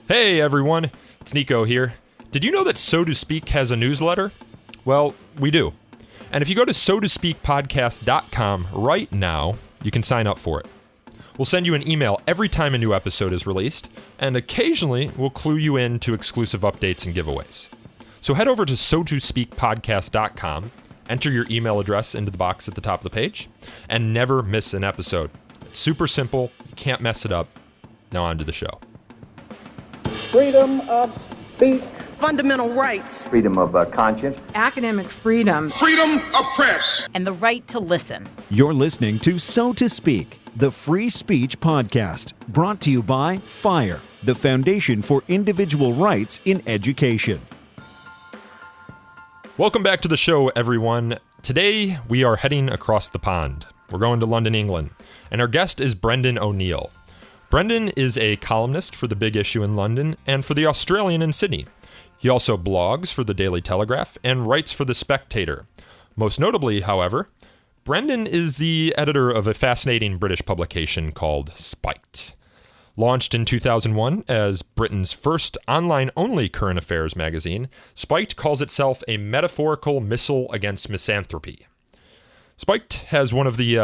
Hey everyone, it's Nico here. Did you know that So to Speak has a newsletter? Well, we do. And if you go to sotospeakpodcast.com right now, you can sign up for it. We'll send you an email every time a new episode is released, and occasionally we'll clue you in to exclusive updates and giveaways. So head over to sotospeakpodcast.com, enter your email address into the box at the top of the page, and never miss an episode. It's super simple, you can't mess it up. Now on to the show. Freedom of speech. Fundamental rights. Freedom of conscience. Academic freedom. Freedom of press. And the right to listen. You're listening to So to Speak, the free speech podcast, brought to you by FIRE, the Foundation for Individual Rights in Education. Welcome back to the show, everyone. Today, we are heading across the pond. We're going to London, England, and our guest is Brendan O'Neill. Brendan is a columnist for The Big Issue in London and for The Australian in Sydney. He also blogs for The Daily Telegraph and writes for The Spectator. Most notably, however, Brendan is the editor of a fascinating British publication called Spiked. Launched in 2001 as Britain's first online-only current affairs magazine, Spiked calls itself a metaphorical missile against misanthropy. Spiked has one of the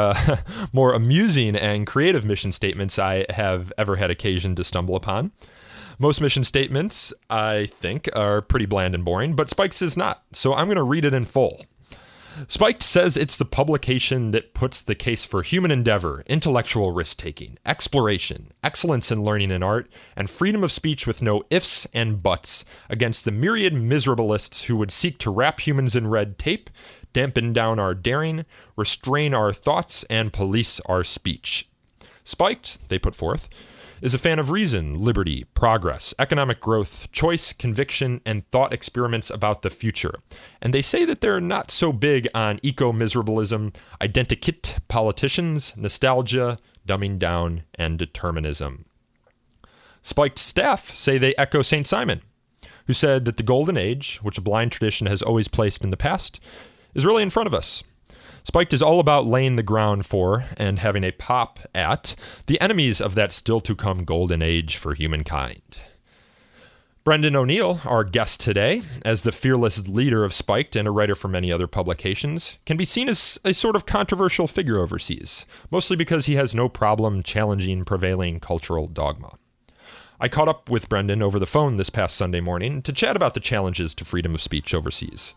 more amusing and creative mission statements I have ever had occasion to stumble upon. Most mission statements, I think, are pretty bland and boring, but Spiked is not, so I'm going to read it in full. Spiked says it's the publication that puts the case for human endeavor, intellectual risk-taking, exploration, excellence in learning and art, and freedom of speech with no ifs and buts against the myriad miserabilists who would seek to wrap humans in red tape, dampen down our daring, restrain our thoughts, and police our speech. Spiked, they put forth, is a fan of reason, liberty, progress, economic growth, choice, conviction, and thought experiments about the future. And they say that they're not so big on eco-miserabilism, identikit politicians, nostalgia, dumbing down, and determinism. Spiked staff say they echo St. Simon, who said that the golden age, which a blind tradition has always placed in the past, is really in front of us. Spiked is all about laying the ground for and having a pop at the enemies of that still-to-come golden age for humankind. Brendan O'Neill, our guest today, as the fearless leader of Spiked and a writer for many other publications, can be seen as a sort of controversial figure overseas, mostly because he has no problem challenging prevailing cultural dogma. I caught up with Brendan over the phone this past Sunday morning to chat about the challenges to freedom of speech overseas,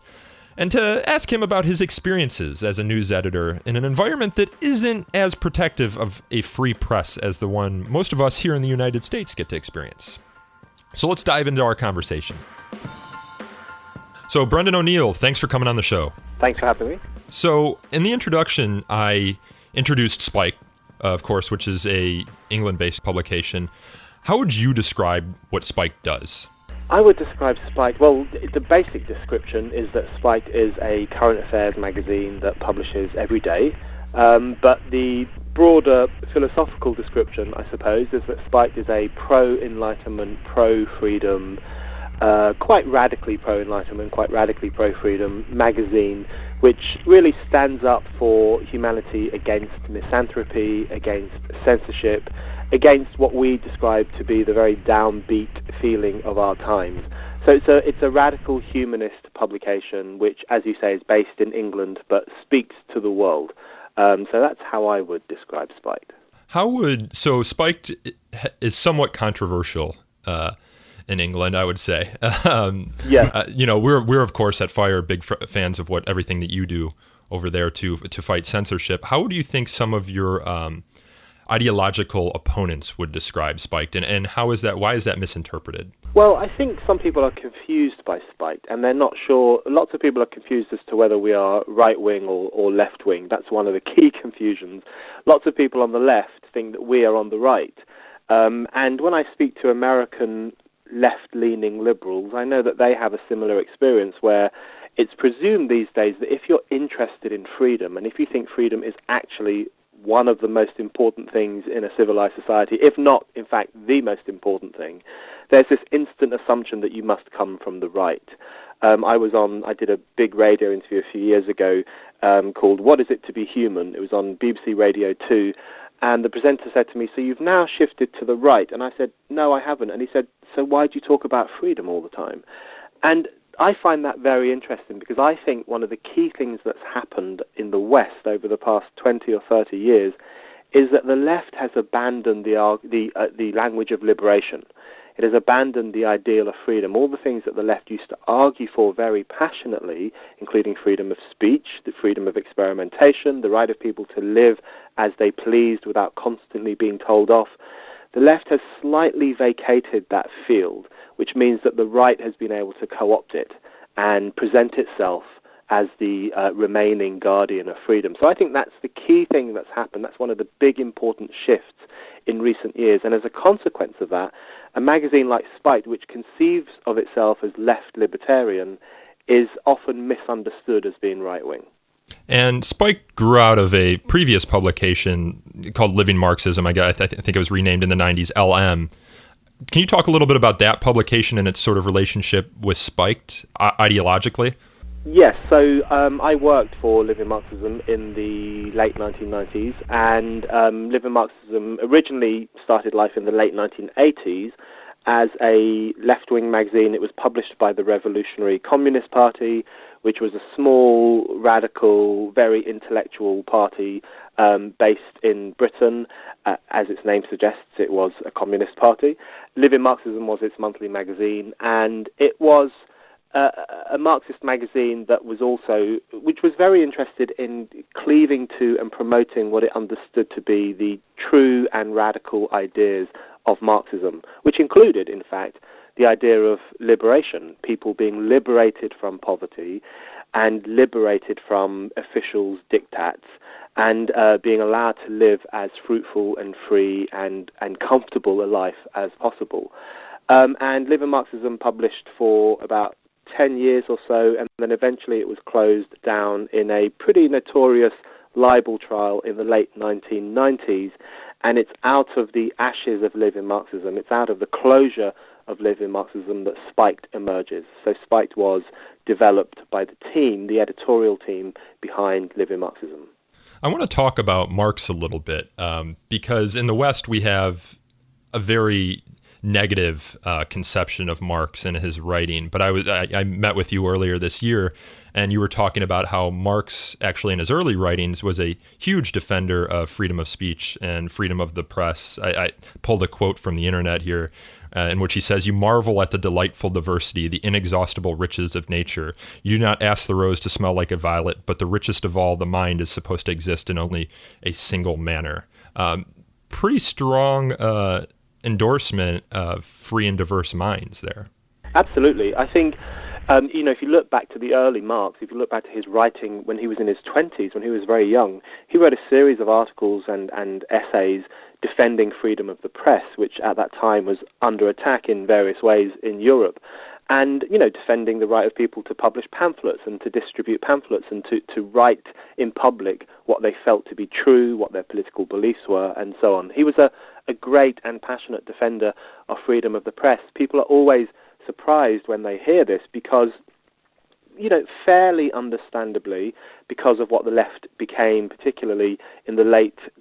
and to ask him about his experiences as a news editor in an environment that isn't as protective of a free press as the one most of us here in the United States get to experience. So let's dive into our conversation. So Brendan O'Neill, thanks for coming on the show. Thanks for having me. So in the introduction, I introduced Spike, of course, which is a England-based publication. How would you describe what Spike does? I would describe Spiked, well, the basic description is that Spiked is a current affairs magazine that publishes every day, but the broader philosophical description, I suppose, is that Spiked is a pro-enlightenment, pro-freedom, quite radically pro-enlightenment, quite radically pro-freedom magazine, which really stands up for humanity against misanthropy, against censorship, against what we describe to be the very downbeat feeling of our times. So it's a radical humanist publication, which, as you say, is based in England, but speaks to the world. So that's how I would describe Spiked. So Spiked is somewhat controversial in England, I would say. Yeah. We're of course at FIRE big fans of everything that you do over there to fight censorship. How do you think some of your ideological opponents would describe Spiked, and why is that misinterpreted? Well, I think some people are confused by Spiked, and they're not sure. Lots of people are confused as to whether we are right-wing or left-wing. That's one of the key confusions. Lots of people on the left think that we are on the right. And when I speak to American left-leaning liberals, I know that they have a similar experience where it's presumed these days that if you're interested in freedom, and if you think freedom is actually one of the most important things in a civilized society, if not, in fact, the most important thing, there's this instant assumption that you must come from the right. I did a big radio interview a few years ago called What Is It to Be Human? It was on BBC Radio 2, And the presenter said to me, "So you've now shifted to the right?" And I said, "No, I haven't." And he said, "So why do you talk about freedom all the time?" And I find that very interesting, because I think one of the key things that's happened in the West over the past 20 or 30 years is that the left has abandoned the language of liberation. It has abandoned the ideal of freedom, all the things that the left used to argue for very passionately, including freedom of speech, the freedom of experimentation, the right of people to live as they pleased without constantly being told off. The left has slightly vacated that field, which means that the right has been able to co-opt it and present itself as the remaining guardian of freedom. So I think that's the key thing that's happened. That's one of the big important shifts in recent years. And as a consequence of that, a magazine like Spiked, which conceives of itself as left libertarian, is often misunderstood as being right-wing. And Spike grew out of a previous publication called Living Marxism. I think it was renamed in the 90s, LM. Can you talk a little bit about that publication and its sort of relationship with Spiked ideologically? Yes, so I worked for Living Marxism in the late 1990s, and Living Marxism originally started life in the late 1980s as a left-wing magazine. It was published by the Revolutionary Communist Party, which was a small, radical, very intellectual party based in Britain. As its name suggests, it was a communist party. Living Marxism was its monthly magazine, and it was a Marxist magazine which was very interested in cleaving to and promoting what it understood to be the true and radical ideas of Marxism, which included, in fact, the idea of liberation, people being liberated from poverty and liberated from officials' diktats, and being allowed to live as fruitful and free and comfortable a life as possible. And Living Marxism published for about 10 years or so, and then eventually it was closed down in a pretty notorious libel trial in the late 1990s, and it's out of the ashes of Living Marxism, it's out of the closure of Living Marxism that Spiked emerges. So Spiked was developed by the team, the editorial team behind Living Marxism. I want to talk about Marx a little bit, because in the West we have a very negative conception of Marx and his writing. But I met with you earlier this year, and you were talking about how Marx, actually in his early writings, was a huge defender of freedom of speech and freedom of the press. I pulled a quote from the internet here in which he says, "You marvel at the delightful diversity, the inexhaustible riches of nature. You do not ask the rose to smell like a violet, but the richest of all, the mind, is supposed to exist in only a single manner." Pretty strong endorsement of free and diverse minds there. Absolutely. I think, if you look back to the early Marx, if you look back to his writing when he was in his 20s, when he was very young, he wrote a series of articles and essays defending freedom of the press, which at that time was under attack in various ways in Europe. And, defending the right of people to publish pamphlets and to distribute pamphlets and to write in public what they felt to be true, what their political beliefs were, and so on. He was a great and passionate defender of freedom of the press. People are always surprised when they hear this because, fairly understandably, because of what the left became, particularly in the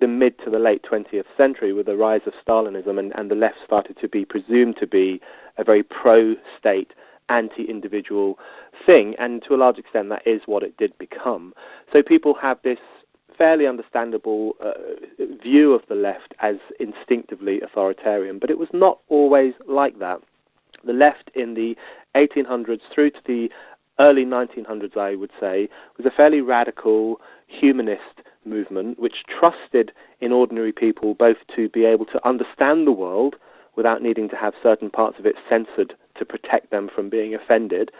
mid to the late 20th century with the rise of Stalinism, and the left started to be presumed to be a very pro-state, anti-individual thing, and to a large extent that is what it did become. So people have this fairly understandable view of the left as instinctively authoritarian, but it was not always like that. The left in the 1800s through to the early 1900s, I would say, was a fairly radical humanist movement which trusted in ordinary people both to be able to understand the world without needing to have certain parts of it censored to protect them from being offended,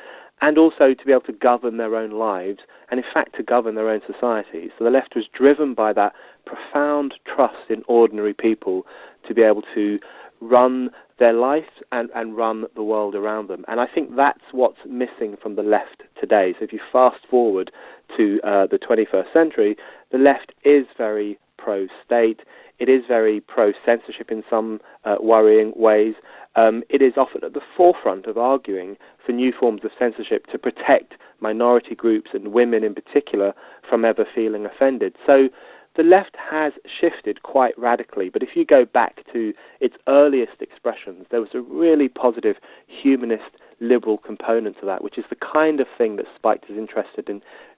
and also to be able to govern their own lives, and in fact to govern their own societies. So the left was driven by that profound trust in ordinary people to be able to run their life and run the world around them. And I think that's what's missing from the left today. So if you fast forward to the 21st century, the left is very pro-state. It is very pro-censorship in some worrying ways. It is often at the forefront of arguing for new forms of censorship to protect minority groups and women in particular from ever feeling offended. So the left has shifted quite radically, but if you go back to its earliest expressions, there was a really positive humanist liberal component to that, which is the kind of thing that Spike is interested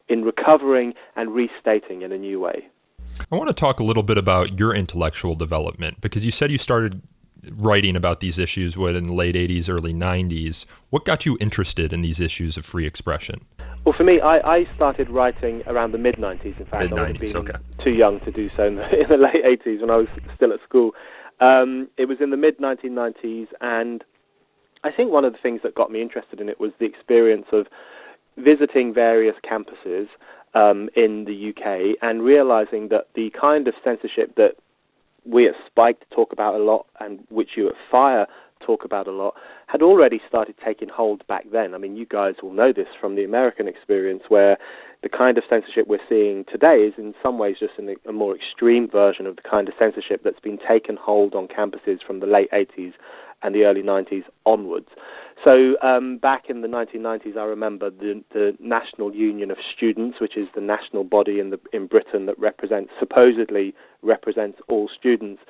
in recovering and restating in a new way. I want to talk a little bit about your intellectual development, because you said you started writing about these issues in the late 80s, early 90s. What got you interested in these issues of free expression? Well, for me, I started writing around the mid-90s. In fact, I would have been too young to do so in the late 80s when I was still at school. It was in the mid-1990s, and I think one of the things that got me interested in it was the experience of visiting various campuses in the UK and realizing that the kind of censorship that we at Spike talk about a lot and which you at Fire talk about a lot had already started taking hold back then. I mean, you guys will know this from the American experience, where the kind of censorship we're seeing today is in some ways just a more extreme version of the kind of censorship that's been taken hold on campuses from the late 80s and the early 90s onwards. So back in the 1990s, I remember the National Union of Students, which is the national body in Britain that supposedly represents all students,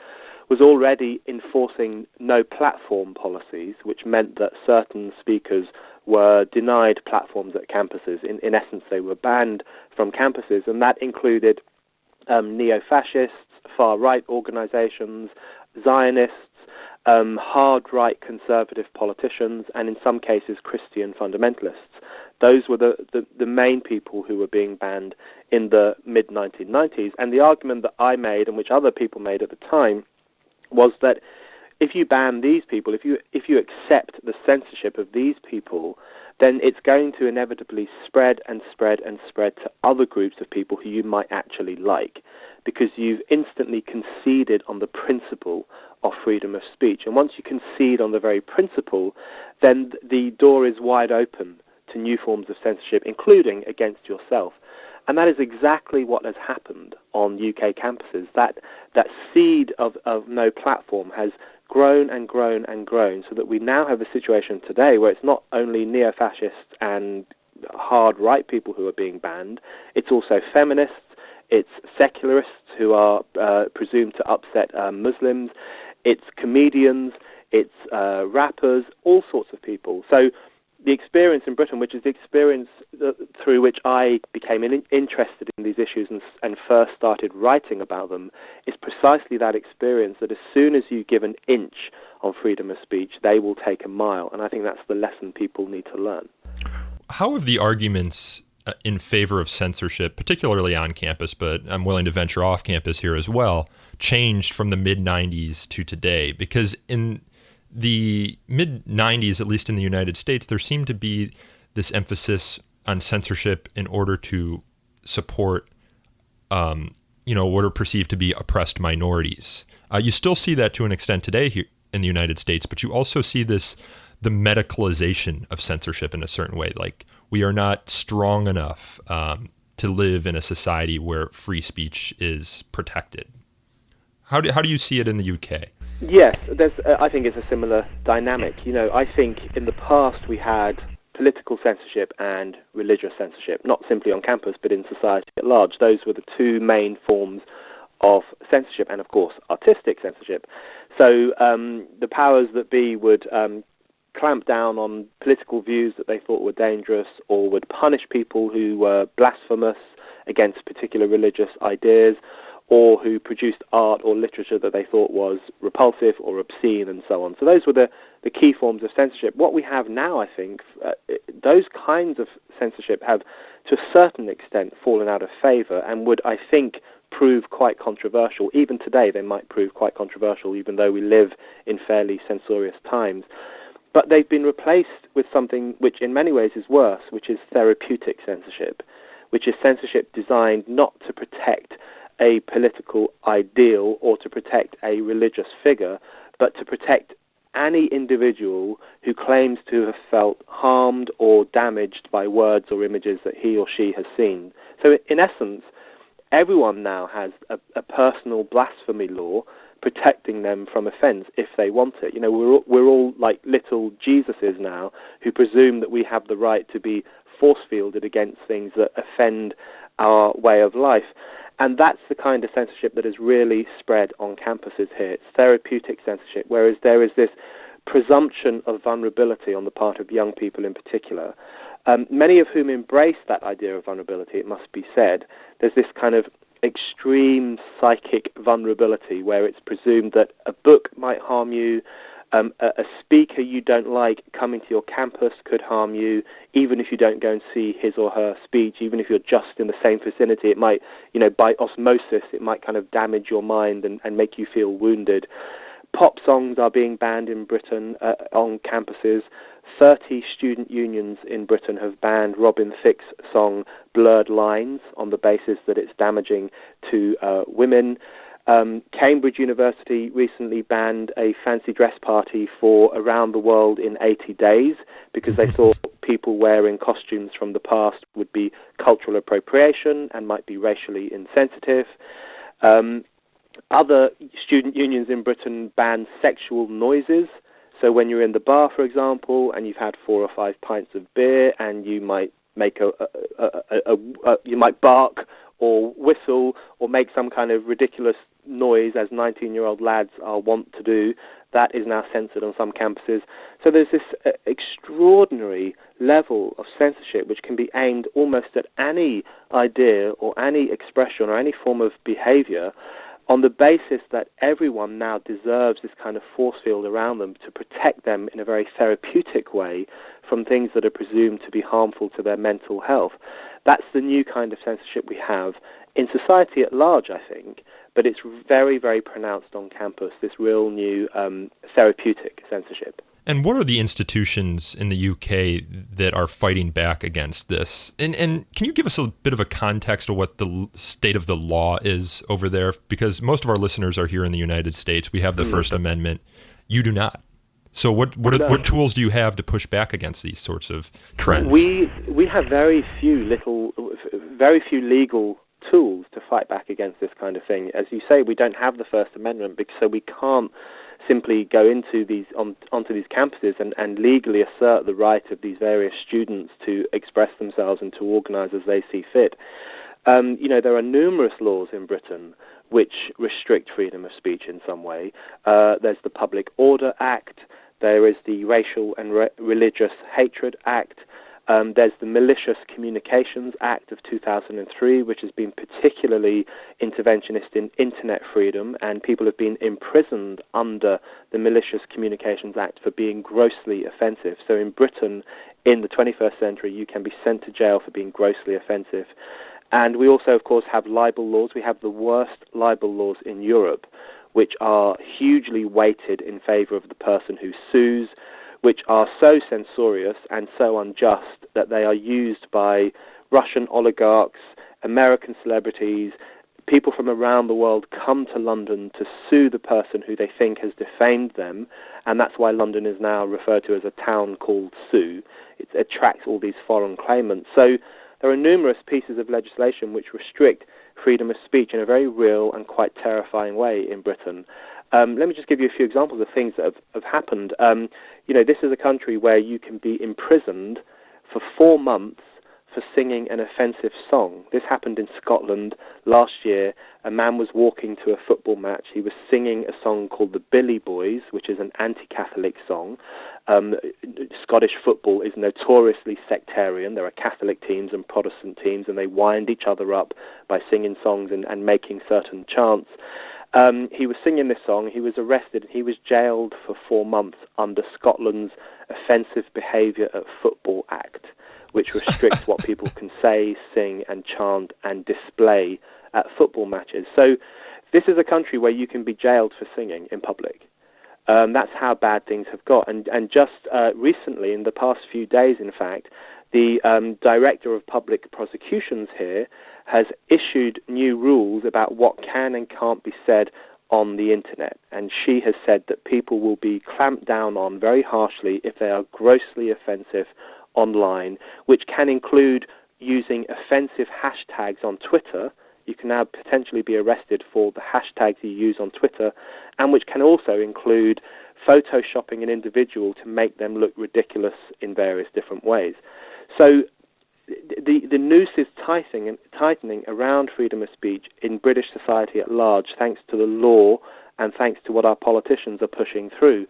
was already enforcing no platform policies, which meant that certain speakers were denied platforms at campuses. In essence, they were banned from campuses, and that included neo-fascists, far-right organizations, Zionists, hard-right conservative politicians, and in some cases Christian fundamentalists. Those were the main people who were being banned in the mid-1990s. And the argument that I made, and which other people made at the time, was that if you ban these people, if you accept the censorship of these people, then it's going to inevitably spread and spread and spread to other groups of people who you might actually like, because you've instantly conceded on the principle of freedom of speech. And once you concede on the very principle, then the door is wide open to new forms of censorship, including against yourself. And that is exactly what has happened on UK campuses. That seed of no platform has grown and grown and grown, so that we now have a situation today where it's not only neo-fascists and hard right people who are being banned, it's also feminists, it's secularists who are presumed to upset Muslims, it's comedians, it's rappers, all sorts of people. So the experience in Britain, which is the experience through which I became interested in these issues and first started writing about them, is precisely that experience, that as soon as you give an inch on freedom of speech, they will take a mile. And I think that's the lesson people need to learn. How have the arguments in favor of censorship, particularly on campus, but I'm willing to venture off campus here as well, changed from the mid-90s to today? Because in the mid-90s, at least in the United States, there seemed to be this emphasis on censorship in order to support, what are perceived to be oppressed minorities. You still see that to an extent today here in the United States, but you also see the medicalization of censorship in a certain way. Like, we are not strong enough to live in a society where free speech is protected. How do you see it in the UK? Yes, I think it's a similar dynamic. I think in the past we had political censorship and religious censorship, not simply on campus, but in society at large. Those were the two main forms of censorship, and of course, artistic censorship. So the powers that be would clamp down on political views that they thought were dangerous, or would punish people who were blasphemous against particular religious ideas, or who produced art or literature that they thought was repulsive or obscene, and so on. So those were the key forms of censorship. What we have now, I think, those kinds of censorship have, to a certain extent, fallen out of favour, and would, I think, prove quite controversial. Even today, they might prove quite controversial, even though we live in fairly censorious times. But they've been replaced with something which in many ways is worse, which is therapeutic censorship, which is censorship designed not to protect a political ideal or to protect a religious figure, but to protect any individual who claims to have felt harmed or damaged by words or images that he or she has seen. So in essence, everyone now has a personal blasphemy law protecting them from offence if they want it. We're all like little Jesuses now who presume that we have the right to be force-fielded against things that offend our way of life. And that's the kind of censorship that has really spread on campuses here. It's therapeutic censorship, whereas there is this presumption of vulnerability on the part of young people in particular, many of whom embrace that idea of vulnerability, it must be said. There's this kind of extreme psychic vulnerability where it's presumed that a book might harm you, a speaker you don't like coming to your campus could harm you, even if you don't go and see his or her speech, even if you're just in the same vicinity. It might, by osmosis, it might kind of damage your mind and make you feel wounded. Pop songs are being banned in Britain on campuses. 30 student unions in Britain have banned Robin Thicke's song Blurred Lines on the basis that it's damaging to women. Cambridge University recently banned a fancy dress party for Around the World in 80 Days because they thought people wearing costumes from the past would be cultural appropriation and might be racially insensitive. Other student unions in Britain ban sexual noises. So when you're in the bar, for example, and you've had 4 or 5 pints of beer, and you might make you might bark or whistle or make some kind of ridiculous noise, as 19-year-old lads are wont to do, that is now censored on some campuses. So there's this extraordinary level of censorship which can be aimed almost at any idea or any expression or any form of behavior, on the basis that everyone now deserves this kind of force field around them to protect them in a very therapeutic way from things that are presumed to be harmful to their mental health. That's the new kind of censorship we have in society at large, I think, but it's very, very pronounced on campus, this real new therapeutic censorship. And what are the institutions in the UK that are fighting back against this? And can you give us a bit of a context of what the state of the law is over there? Because most of our listeners are here in the United States. We have the First Amendment. You do not. So what tools do you have to push back against these sorts of trends? We have very few legal tools to fight back against this kind of thing. As you say, we don't have the First Amendment, so we can't simply go onto these campuses and legally assert the right of these various students to express themselves and to organise as they see fit. There are numerous laws in Britain which restrict freedom of speech in some way. There's the Public Order Act. There is the Racial and Religious Hatred Act. There's the Malicious Communications Act of 2003, which has been particularly interventionist in internet freedom, and people have been imprisoned under the Malicious Communications Act for being grossly offensive. So in Britain, in the 21st century, you can be sent to jail for being grossly offensive. And we also, of course, have libel laws. We have the worst libel laws in Europe, which are hugely weighted in favor of the person who sues, which are so censorious and so unjust that they are used by Russian oligarchs, American celebrities, people from around the world come to London to sue the person who they think has defamed them, and that's why London is now referred to as a town called Sue. It attracts all these foreign claimants. So there are numerous pieces of legislation which restrict freedom of speech in a very real and quite terrifying way in Britain. Let me just give you a few examples of things that have happened. This is a country where you can be imprisoned for 4 months for singing an offensive song. This happened in Scotland last year. A man was walking to a football match. He was singing a song called the Billy Boys, which is an anti-Catholic song. Scottish football is notoriously sectarian. There are Catholic teams and Protestant teams, and they wind each other up by singing songs and making certain chants. He was singing this song, he was arrested, and he was jailed for 4 months under Scotland's Offensive Behaviour at Football Act, which restricts what people can say, sing and chant and display at football matches. So this is a country where you can be jailed for singing in public. That's how bad things have got. And just recently, in the past few days, in fact, the Director of Public Prosecutions here has issued new rules about what can and can't be said on the internet. And she has said that people will be clamped down on very harshly if they are grossly offensive online, which can include using offensive hashtags on Twitter. You can now potentially be arrested for the hashtags you use on Twitter, and which can also include photoshopping an individual to make them look ridiculous in various different ways. So the noose is tightening around freedom of speech in British society at large, thanks to the law and thanks to what our politicians are pushing through.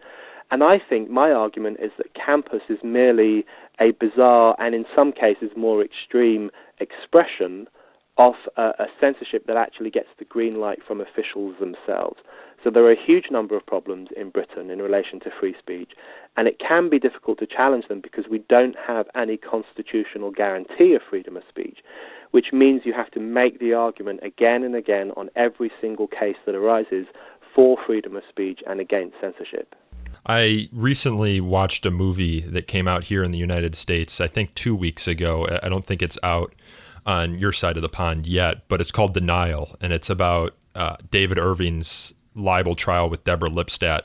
And I think my argument is that campus is merely a bizarre and in some cases more extreme expression of a censorship that actually gets the green light from officials themselves. So there are a huge number of problems in Britain in relation to free speech, and it can be difficult to challenge them because we don't have any constitutional guarantee of freedom of speech, which means you have to make the argument again and again on every single case that arises for freedom of speech and against censorship. I recently watched a movie that came out here in the United States, I think 2 weeks ago. I don't think it's out on your side of the pond yet, but it's called Denial, and it's about David Irving's libel trial with Deborah Lipstadt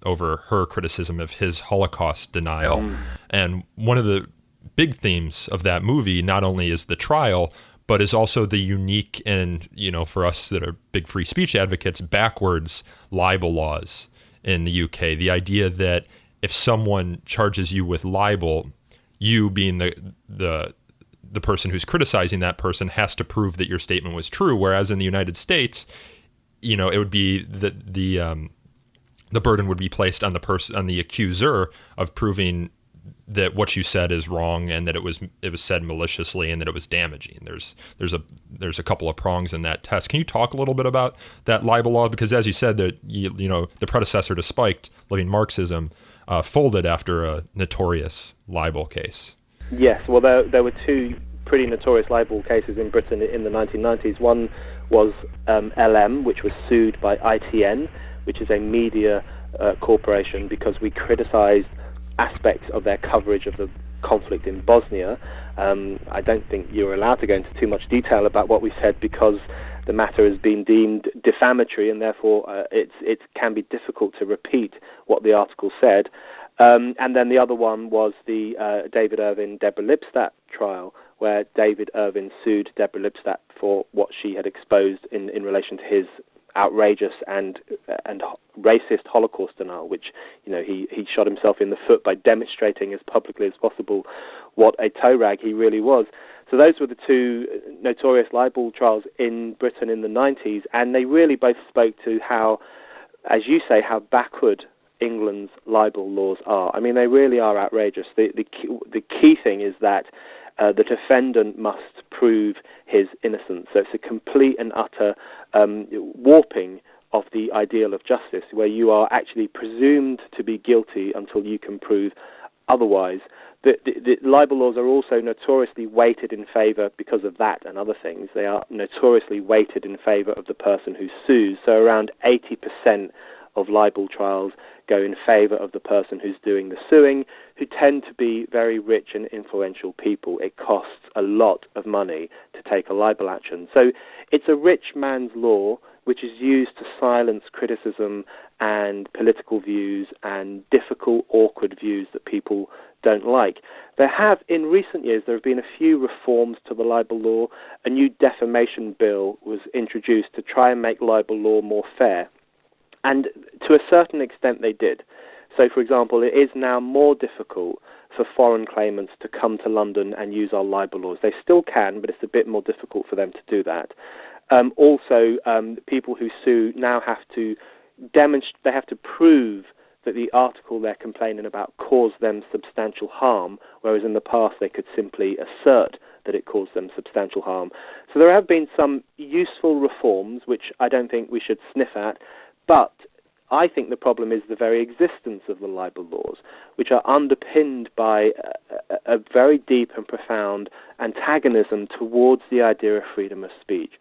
over her criticism of his Holocaust denial. And one of the big themes of that movie not only is the trial, but is also the unique and, for us that are big free speech advocates, backwards libel laws in the UK. The idea that if someone charges you with libel, you being the person who's criticizing that person has to prove that your statement was true. Whereas in the United States, it would be that the burden would be placed on the accuser of proving that what you said is wrong and that it was said maliciously and that it was damaging. There's a couple of prongs in that test. Can you talk a little bit about that libel law? Because as you said, that the predecessor to Spiked, Living Marxism, folded after a notorious libel case. Yes, well, there were two pretty notorious libel cases in Britain in the 1990s. One was LM, which was sued by ITN, which is a media corporation, because we criticised aspects of their coverage of the conflict in Bosnia. I don't think you're allowed to go into too much detail about what we said because the matter has been deemed defamatory, and therefore it can be difficult to repeat what the article said. And then the other one was the David Irvin, Deborah Lipstadt trial, where David Irvin sued Deborah Lipstadt for what she had exposed in relation to his outrageous and racist Holocaust denial, which he shot himself in the foot by demonstrating as publicly as possible what a toe rag he really was. So those were the two notorious libel trials in Britain in the 90s, and they really both spoke to how, as you say, how backward England's libel laws are. I mean, they really are outrageous. The key thing is that the defendant must prove his innocence. So it's a complete and utter warping of the ideal of justice, where you are actually presumed to be guilty until you can prove otherwise. The libel laws are also notoriously weighted in favour, because of that and other things, they are notoriously weighted in favour of the person who sues. So around 80% of libel trials go in favour of the person who's doing the suing, who tend to be very rich and influential people. It costs a lot of money to take a libel action. So it's a rich man's law which is used to silence criticism and political views and difficult, awkward views that people don't like. In recent years, there have been a few reforms to the libel law. A new defamation bill was introduced to try and make libel law more fair. And to a certain extent they did. So, for example, it is now more difficult for foreign claimants to come to London and use our libel laws. They still can, but it's a bit more difficult for them to do that. Also, people who sue now have to they have to prove that the article they're complaining about caused them substantial harm, whereas in the past they could simply assert that it caused them substantial harm. So there have been some useful reforms, which I don't think we should sniff at, but I think the problem is the very existence of the libel laws, which are underpinned by a very deep and profound antagonism towards the idea of freedom of speech,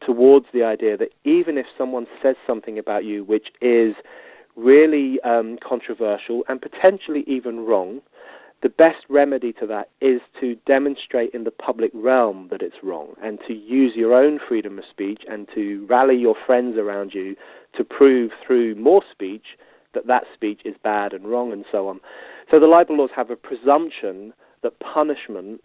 towards the idea that even if someone says something about you which is really controversial and potentially even wrong, the best remedy to that is to demonstrate in the public realm that it's wrong, and to use your own freedom of speech and to rally your friends around you to prove through more speech that that speech is bad and wrong and so on. So the libel laws have a presumption that punishment,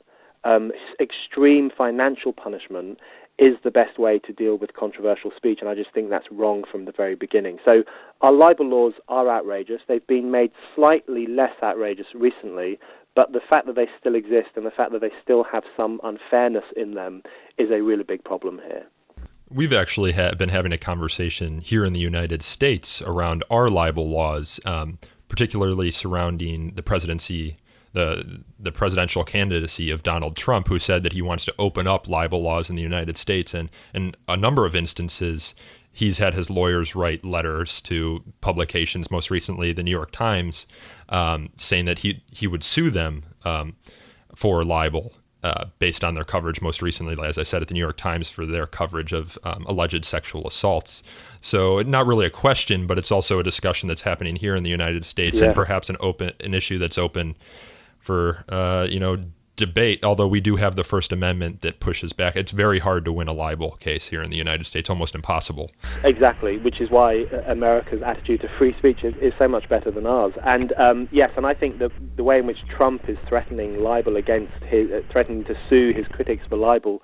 extreme financial punishment, is the best way to deal with controversial speech, and I just think that's wrong from the very beginning. So our libel laws are outrageous. They've been made slightly less outrageous recently, but the fact that they still exist and the fact that they still have some unfairness in them is a really big problem here. We've actually been having a conversation here in the United States around our libel laws, particularly surrounding the presidency, the presidential candidacy of Donald Trump, who said that he wants to open up libel laws in the United States. And in a number of instances, he's had his lawyers write letters to publications, most recently the New York Times, saying that he would sue them for libel based on their coverage, most recently, as I said, at the New York Times for their coverage of alleged sexual assaults. So not really a question, but it's also a discussion that's happening here in the United States, and perhaps an issue that's open for debate, although we do have the First Amendment that pushes back. It's very hard to win a libel case here in the United States, almost impossible. Exactly, which is why America's attitude to free speech is so much better than ours. And yes, and I think the way in which Trump is threatening libel threatening to sue his critics for libel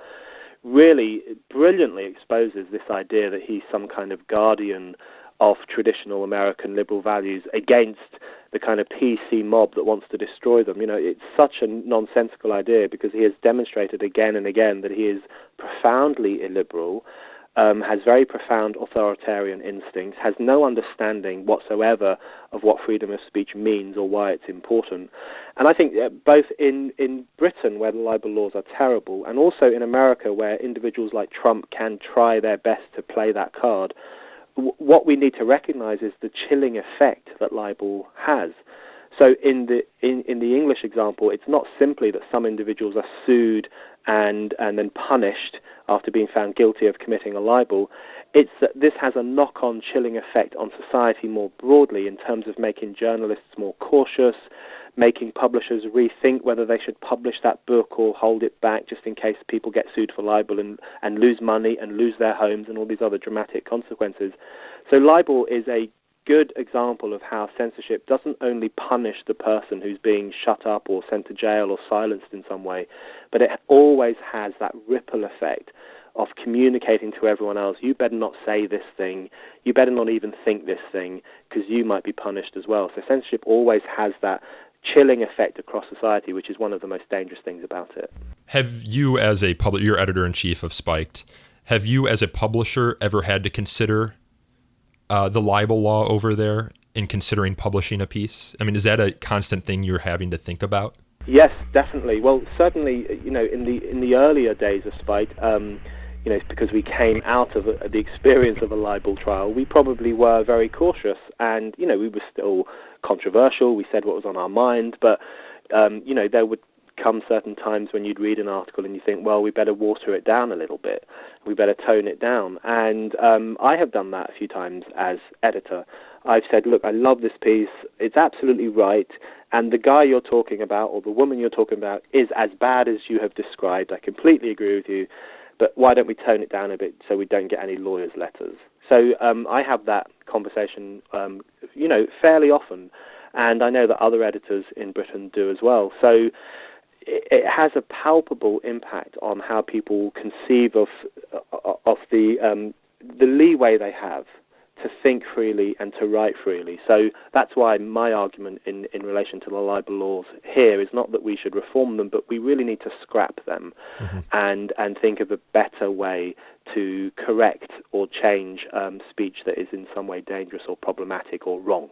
really brilliantly exposes this idea that he's some kind of guardian of traditional American liberal values against the kind of PC mob that wants to destroy them. It's such a nonsensical idea, because he has demonstrated again and again that he is profoundly illiberal, has very profound authoritarian instincts, has no understanding whatsoever of what freedom of speech means or why it's important. And I think both in Britain, where the libel laws are terrible, and also in America, where individuals like Trump can try their best to play that card, what we need to recognize is the chilling effect that libel has. So in the English example, it's not simply that some individuals are sued and then punished after being found guilty of committing a libel. It's that this has a knock-on chilling effect on society more broadly, in terms of making journalists more cautious, making publishers rethink whether they should publish that book or hold it back just in case people get sued for libel and lose money and lose their homes and all these other dramatic consequences. So libel is a good example of how censorship doesn't only punish the person who's being shut up or sent to jail or silenced in some way, but it always has that ripple effect of communicating to everyone else, you better not say this thing, you better not even think this thing, because you might be punished as well. So censorship always has that chilling effect across society, which is one of the most dangerous things about it. Have you, as you're editor-in-chief of Spiked, have you as a publisher ever had to consider the libel law over there in considering publishing a piece? I mean, is that a constant thing you're having to think about? Yes, definitely. Well, certainly, in the earlier days of Spiked, because we came out of the experience of a libel trial, we probably were very cautious, and we were still controversial. We said what was on our mind, but there would come certain times when you'd read an article and you think, well, we better water it down a little bit, we better tone it down. And I have done that a few times as editor. I've said, look, I love this piece, it's absolutely right, and the guy you're talking about or the woman you're talking about is as bad as you have described. I completely agree with you, but why don't we tone it down a bit so we don't get any lawyers' letters? So I have that conversation, fairly often, and I know that other editors in Britain do as well. So it has a palpable impact on how people conceive of the leeway they have to think freely and to write freely. So that's why my argument in relation to the libel laws here is not that we should reform them, but we really need to scrap them and think of a better way to correct or change speech that is in some way dangerous or problematic or wrong.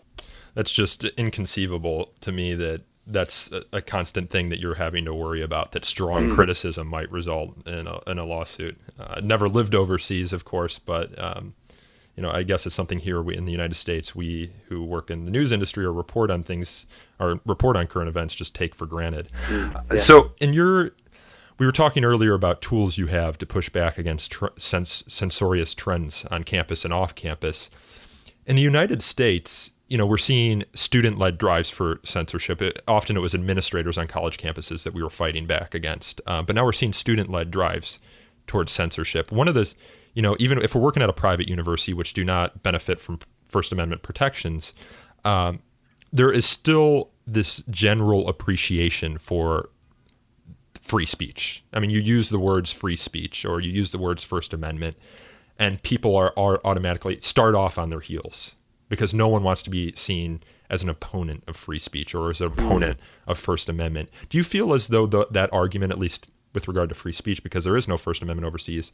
That's just inconceivable to me that that's a constant thing that you're having to worry about, that strong criticism might result in a lawsuit. Never lived overseas, of course, but I guess it's something here in the United States, we who work in the news industry or report on things or report on current events just take for granted. So we were talking earlier about tools you have to push back against censorious trends on campus and off campus. In the United States, we're seeing student-led drives for censorship. Often it was administrators on college campuses that we were fighting back against. But now we're seeing student-led drives towards censorship. One of the, even if we're working at a private university, which do not benefit from First Amendment protections, there is still this general appreciation for free speech. I mean, you use the words free speech or you use the words First Amendment, and people are automatically start off on their heels because no one wants to be seen as an opponent of free speech or as an opponent of First Amendment. Do you feel as though that argument, at least with regard to free speech, because there is no First Amendment overseas,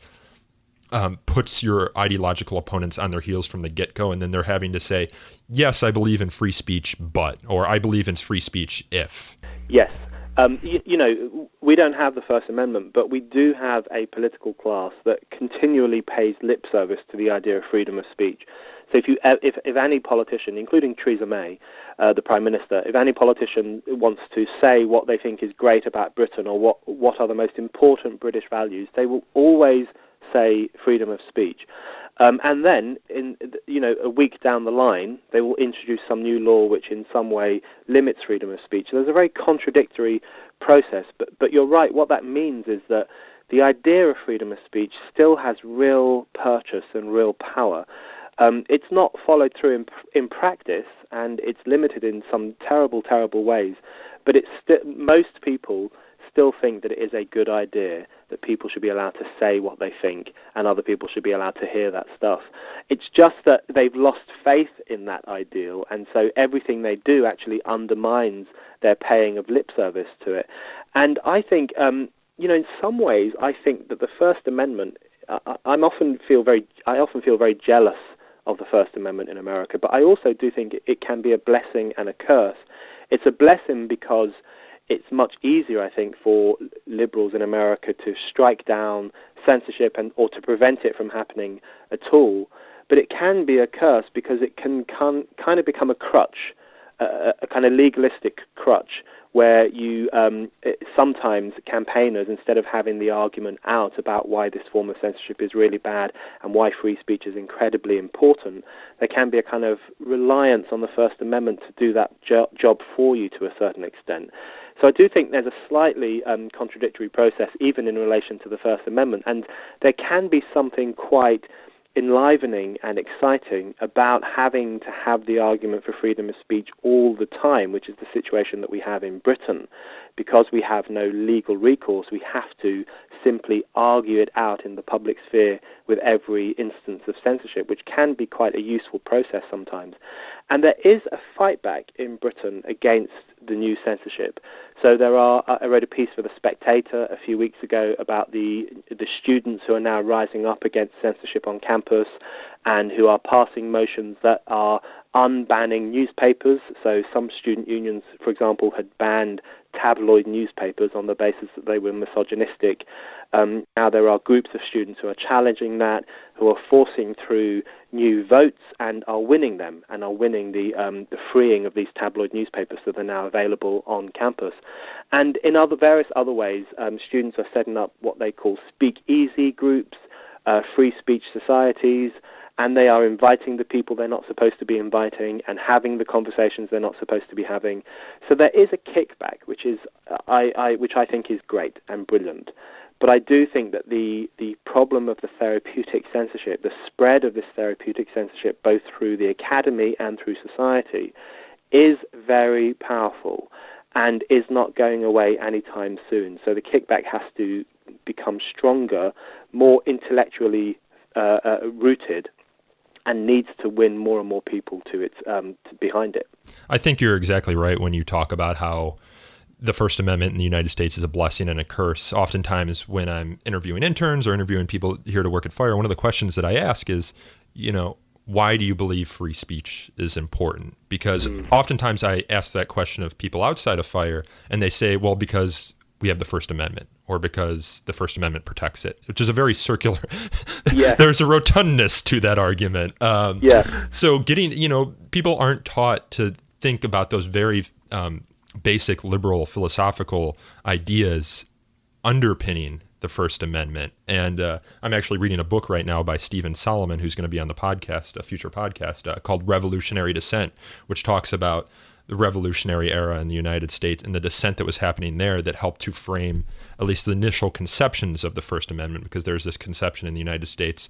puts your ideological opponents on their heels from the get-go, and then they're having to say, yes, I believe in free speech, but, or I believe in free speech if? Yes. We don't have the First Amendment, but we do have a political class that continually pays lip service to the idea of freedom of speech. So if any politician, including Theresa May, the Prime Minister, if any politician wants to say what they think is great about Britain or what are the most important British values, they will always say freedom of speech. And then, a week down the line, they will introduce some new law which in some way limits freedom of speech. There's a very contradictory process, but you're right. What that means is that the idea of freedom of speech still has real purchase and real power. It's not followed through in practice, and it's limited in some terrible, terrible ways, but most people still think that it is a good idea that people should be allowed to say what they think and other people should be allowed to hear that stuff. It's just that they've lost faith in that ideal, and so everything they do actually undermines their paying of lip service to it. And I think, in some ways, I think that the First Amendment, I often feel very jealous of the First Amendment in America, but I also do think it can be a blessing and a curse. It's a blessing because it's much easier, I think, for liberals in America to strike down censorship or to prevent it from happening at all. But it can be a curse because it can kind of become a crutch, a kind of legalistic crutch, where you sometimes campaigners, instead of having the argument out about why this form of censorship is really bad and why free speech is incredibly important, there can be a kind of reliance on the First Amendment to do that job for you to a certain extent. So I do think there's a slightly contradictory process even in relation to the First Amendment, and there can be something quite enlivening and exciting about having to have the argument for freedom of speech all the time, which is the situation that we have in Britain. Because we have no legal recourse, we have to simply argue it out in the public sphere with every instance of censorship, which can be quite a useful process sometimes. And there is a fight back in Britain against the new censorship. So I wrote a piece for The Spectator a few weeks ago about the students who are now rising up against censorship on campus and who are passing motions that are unbanning newspapers. So some student unions, for example, had banned tabloid newspapers on the basis that they were misogynistic. Now there are groups of students who are challenging that, who are forcing through new votes and are winning them, and are winning the freeing of these tabloid newspapers so they're now available on campus. And in various other ways, students are setting up what they call speak-easy groups, free speech societies, and they are inviting the people they're not supposed to be inviting and having the conversations they're not supposed to be having. So there is a kickback, which I think is great and brilliant. But I do think that the problem of the therapeutic censorship, the spread of this therapeutic censorship, both through the academy and through society, is very powerful and is not going away anytime soon. So the kickback has to become stronger, more intellectually rooted, and needs to win more and more people to behind it. I think you're exactly right when you talk about how the First Amendment in the United States is a blessing and a curse. Oftentimes when I'm interviewing interns or interviewing people here to work at FIRE, one of the questions that I ask is, why do you believe free speech is important? Because oftentimes I ask that question of people outside of FIRE, and they say, well, because we have the First Amendment, or because the First Amendment protects it, which is a very circular, there's a rotundness to that argument. So people aren't taught to think about those very basic liberal philosophical ideas underpinning the First Amendment. And I'm actually reading a book right now by Stephen Solomon, who's going to be on the podcast, a future podcast, called Revolutionary Dissent, which talks about the revolutionary era in the United States and the dissent that was happening there that helped to frame at least the initial conceptions of the First Amendment, because there's this conception in the United States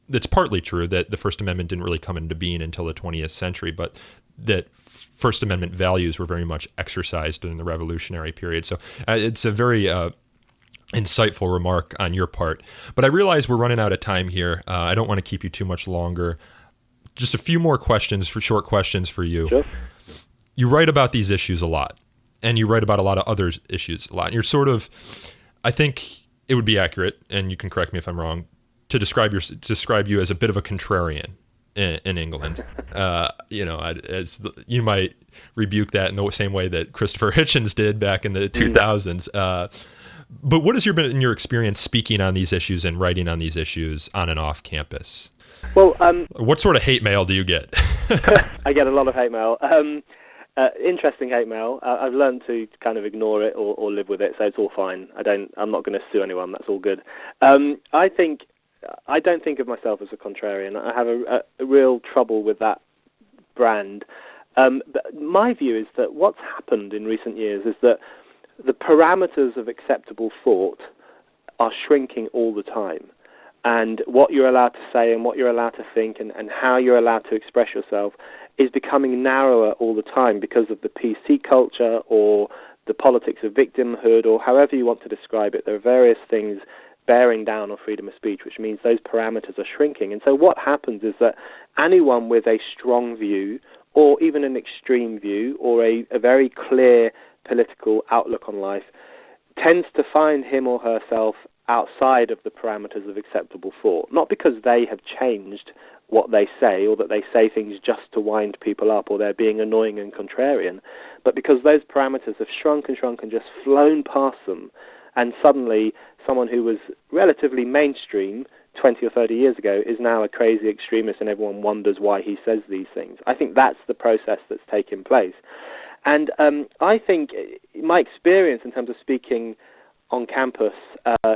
that's partly true that the First Amendment didn't really come into being until the 20th century, but that First Amendment values were very much exercised during the revolutionary period. So it's a very insightful remark on your part. But I realize we're running out of time here. I don't want to keep you too much longer. Just a few more short questions for you. Sure. You write about these issues a lot, and you write about a lot of other issues a lot. And you're sort of, I think it would be accurate, and you can correct me if I'm wrong, to describe you as a bit of a contrarian in England. As you might rebuke that in the same way that Christopher Hitchens did back in the 2000s. But what has been your experience speaking on these issues and writing on these issues on and off campus? Well, what sort of hate mail do you get? I get a lot of hate mail. Interesting hate mail. I've learned to kind of ignore it or live with it, so it's all fine. I'm not going to sue anyone. That's all good. I don't think of myself as a contrarian. I have a real trouble with that brand. But my view is that what's happened in recent years is that the parameters of acceptable thought are shrinking all the time. And what you're allowed to say and what you're allowed to think and how you're allowed to express yourself is becoming narrower all the time because of the PC culture or the politics of victimhood or however you want to describe it. There are various things bearing down on freedom of speech, which means those parameters are shrinking. And so what happens is that anyone with a strong view or even an extreme view or a very clear political outlook on life tends to find him or herself outside of the parameters of acceptable thought, not because they have changed what they say or that they say things just to wind people up or they're being annoying and contrarian, but because those parameters have shrunk and just flown past them, and suddenly someone who was relatively mainstream 20 or 30 years ago is now a crazy extremist and everyone wonders why he says these things. I think that's the process that's taking place. And I think my experience in terms of speaking on campus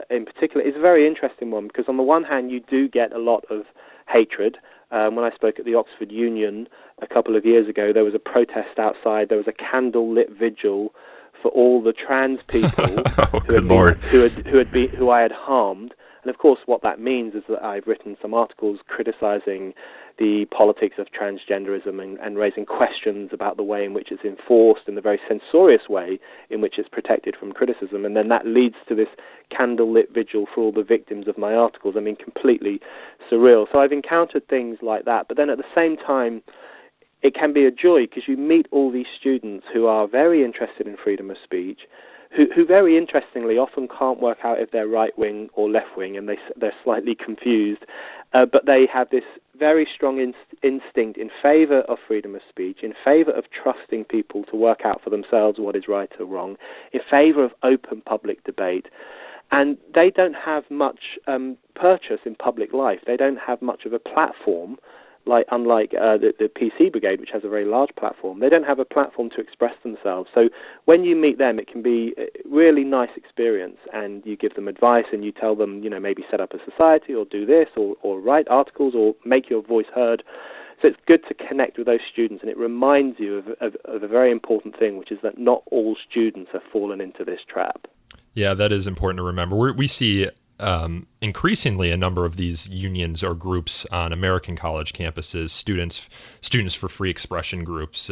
in particular is a very interesting one because on the one hand you do get a lot of hatred. When I spoke at the Oxford Union a couple of years ago, there was a protest outside, there was a candle-lit vigil for all the trans people who I had harmed. And of course what that means is that I've written some articles criticizing the politics of transgenderism and raising questions about the way in which it's enforced and the very censorious way in which it's protected from criticism. And then that leads to this candlelit vigil for all the victims of my articles. I mean, completely surreal. So I've encountered things like that. But then at the same time, it can be a joy because you meet all these students who are very interested in freedom of speech, who very interestingly often can't work out if they're right-wing or left-wing, and they're slightly confused, but they have this very strong instinct in favor of freedom of speech, in favor of trusting people to work out for themselves what is right or wrong, in favor of open public debate. And they don't have much purchase in public life. They don't have much of a platform, unlike the PC Brigade, which has a very large platform. They don't have a platform to express themselves. So when you meet them, it can be a really nice experience, and you give them advice and you tell them, maybe set up a society or do this or write articles or make your voice heard. So it's good to connect with those students, and it reminds you of a very important thing, which is that not all students have fallen into this trap. Yeah, that is important to remember. We see increasingly a number of these unions or groups on American college campuses, students for free expression groups.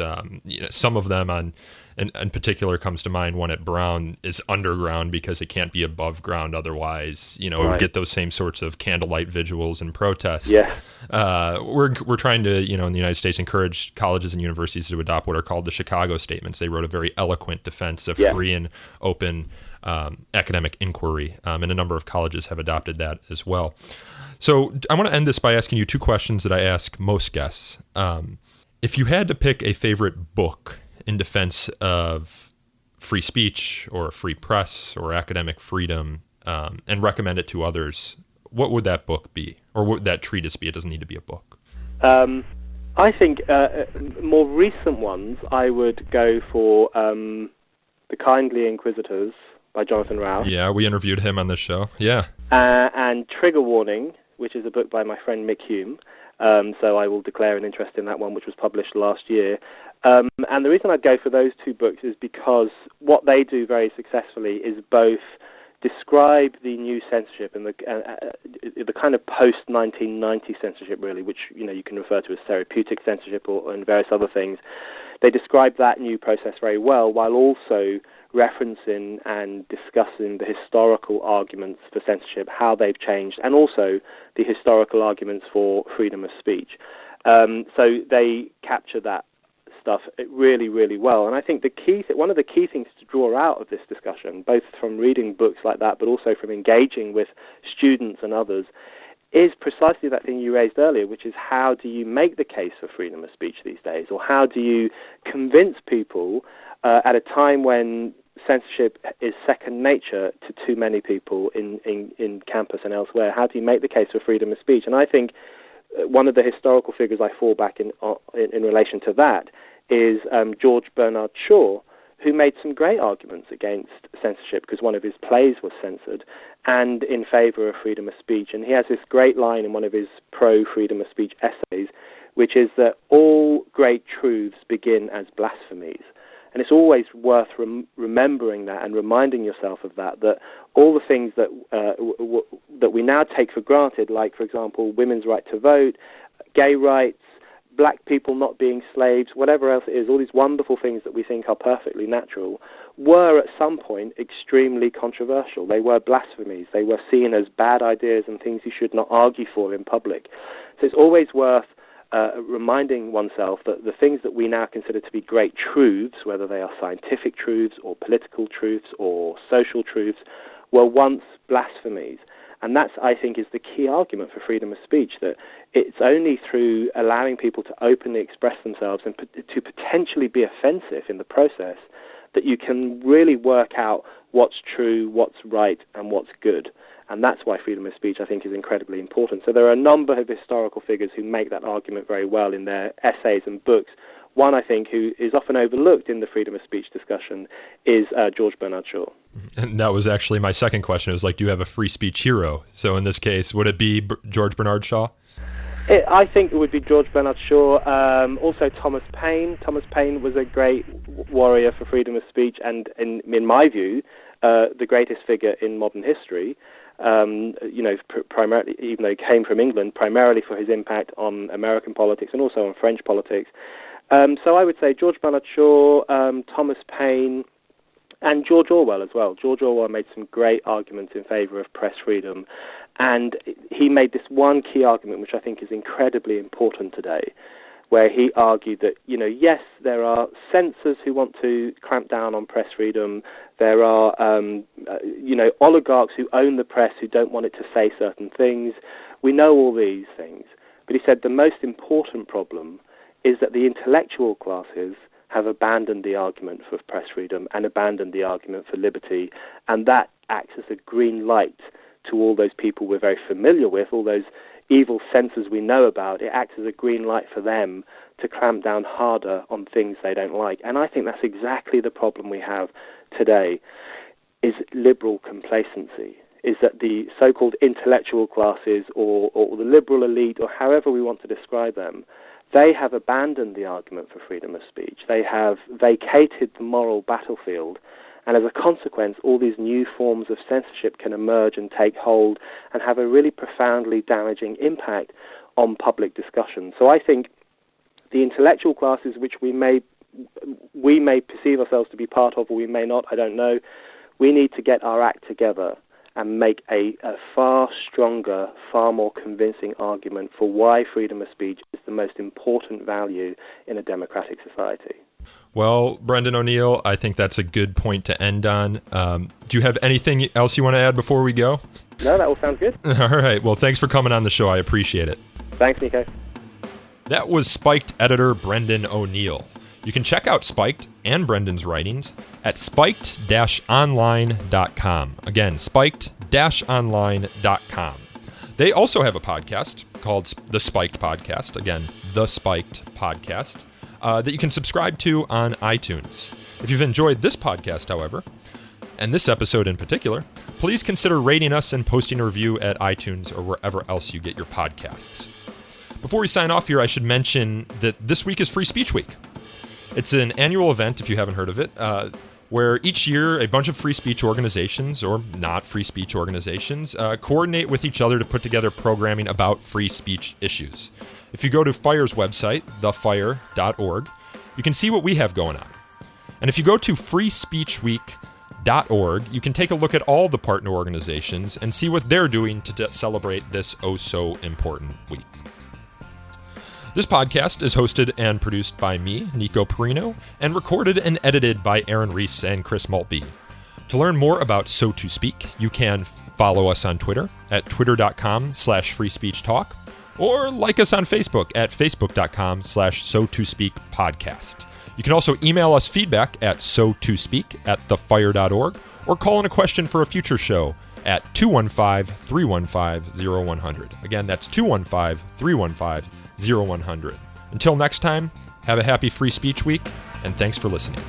Some of them in particular comes to mind. One at Brown is underground because it can't be above ground otherwise. Right. We get those same sorts of candlelight vigils and protests. Yeah. We're trying to, in the United States, encourage colleges and universities to adopt what are called the Chicago Statements. They wrote a very eloquent defense of free and open academic inquiry, and a number of colleges have adopted that as well. So I want to end this by asking you two questions that I ask most guests. If you had to pick a favorite book in defense of free speech or free press or academic freedom and recommend it to others, what would that book be? Or would that treatise be? It doesn't need to be a book. I think more recent ones, I would go for The Kindly Inquisitors by Jonathan Rauch. Yeah, we interviewed him on this show. Yeah. And Trigger Warning, which is a book by my friend Mick Hume. So I will declare an interest in that one, which was published last year. And the reason I'd go for those two books is because what they do very successfully is both describe the new censorship and the kind of post-1990 censorship, really, which you can refer to as therapeutic censorship and various other things. they describe that new process very well, while also referencing and discussing the historical arguments for censorship, how they've changed, and also the historical arguments for freedom of speech. So they capture that stuff really, really well. And I think one of the key things to draw out of this discussion, both from reading books like that, but also from engaging with students and others, is precisely that thing you raised earlier, which is how do you make the case for freedom of speech these days, or how do you convince people at a time when censorship is second nature to too many people in campus and elsewhere, how do you make the case for freedom of speech? And I think one of the historical figures I fall back in relation to that is George Bernard Shaw, who made some great arguments against censorship because one of his plays was censored, and in favor of freedom of speech. And he has this great line in one of his pro-freedom of speech essays, which is that all great truths begin as blasphemies. And it's always worth remembering that and reminding yourself of that all the things that that we now take for granted, like, for example, women's right to vote, gay rights, black people not being slaves, whatever else it is, all these wonderful things that we think are perfectly natural, were at some point extremely controversial. They were blasphemies. They were seen as bad ideas and things you should not argue for in public. So it's always worth reminding oneself that the things that we now consider to be great truths, whether they are scientific truths or political truths or social truths, were once blasphemies. And that's, I think, is the key argument for freedom of speech, that it's only through allowing people to openly express themselves and to potentially be offensive in the process that you can really work out what's true, what's right, and what's good. And that's why freedom of speech, I think, is incredibly important. So there are a number of historical figures who make that argument very well in their essays and books. One, I think, who is often overlooked in the freedom of speech discussion is George Bernard Shaw. And that was actually my second question. It was like, do you have a free speech hero? So in this case, would it be George Bernard Shaw? I think it would be George Bernard Shaw. Also Thomas Paine. Thomas Paine was a great warrior for freedom of speech and, in my view, the greatest figure in modern history. Primarily, even though he came from England, primarily for his impact on American politics and also on French politics. So I would say George Bernard Shaw, Thomas Paine, and George Orwell as well. George Orwell made some great arguments in favor of press freedom, and he made this one key argument which I think is incredibly important today, where he argued that, yes, there are censors who want to clamp down on press freedom. There are, oligarchs who own the press who don't want it to say certain things. We know all these things. But he said the most important problem is that the intellectual classes have abandoned the argument for press freedom and abandoned the argument for liberty, and that acts as a green light to all those people we're very familiar with, all those evil censors we know about. It acts as a green light for them to clamp down harder on things they don't like. And I think that's exactly the problem we have today, is liberal complacency, is that the so-called intellectual classes or the liberal elite, or however we want to describe them, they have abandoned the argument for freedom of speech. They have vacated the moral battlefield, and as a consequence, all these new forms of censorship can emerge and take hold and have a really profoundly damaging impact on public discussion. So I think the intellectual classes, which we may perceive ourselves to be part of, or we may not, I don't know, we need to get our act together and make a far stronger, far more convincing argument for why freedom of speech is the most important value in a democratic society. Well, Brendan O'Neill, I think that's a good point to end on. Do you have anything else you want to add before we go? No, that all sounds good. All right. Well, thanks for coming on the show. I appreciate it. Thanks, Nico. That was Spiked editor Brendan O'Neill. You can check out Spiked and Brendan's writings at spiked-online.com. Again, spiked-online.com. They also have a podcast called The Spiked Podcast. Again, The Spiked Podcast, that you can subscribe to on iTunes. If you've enjoyed this podcast, however, and this episode in particular, please consider rating us and posting a review at iTunes or wherever else you get your podcasts. Before we sign off here, I should mention that this week is Free Speech Week. It's an annual event, if you haven't heard of it, where each year a bunch of free speech organizations, or not free speech organizations, coordinate with each other to put together programming about free speech issues. If you go to FIRE's website, thefire.org, you can see what we have going on. And if you go to freespeechweek.org, you can take a look at all the partner organizations and see what they're doing to celebrate this oh-so-important week. This podcast is hosted and produced by me, Nico Perino, and recorded and edited by Aaron Reese and Chris Maltby. To learn more about So To Speak, you can follow us on Twitter at twitter.com/freespeechtalk, or like us on Facebook at facebook.com/SoToSpeakPodcast. You can also email us feedback at sotospeak@thefire.org, or call in a question for a future show at 215-315-0100. Again, that's 215-315-0100. Until next time, have a happy Free Speech Week, and thanks for listening.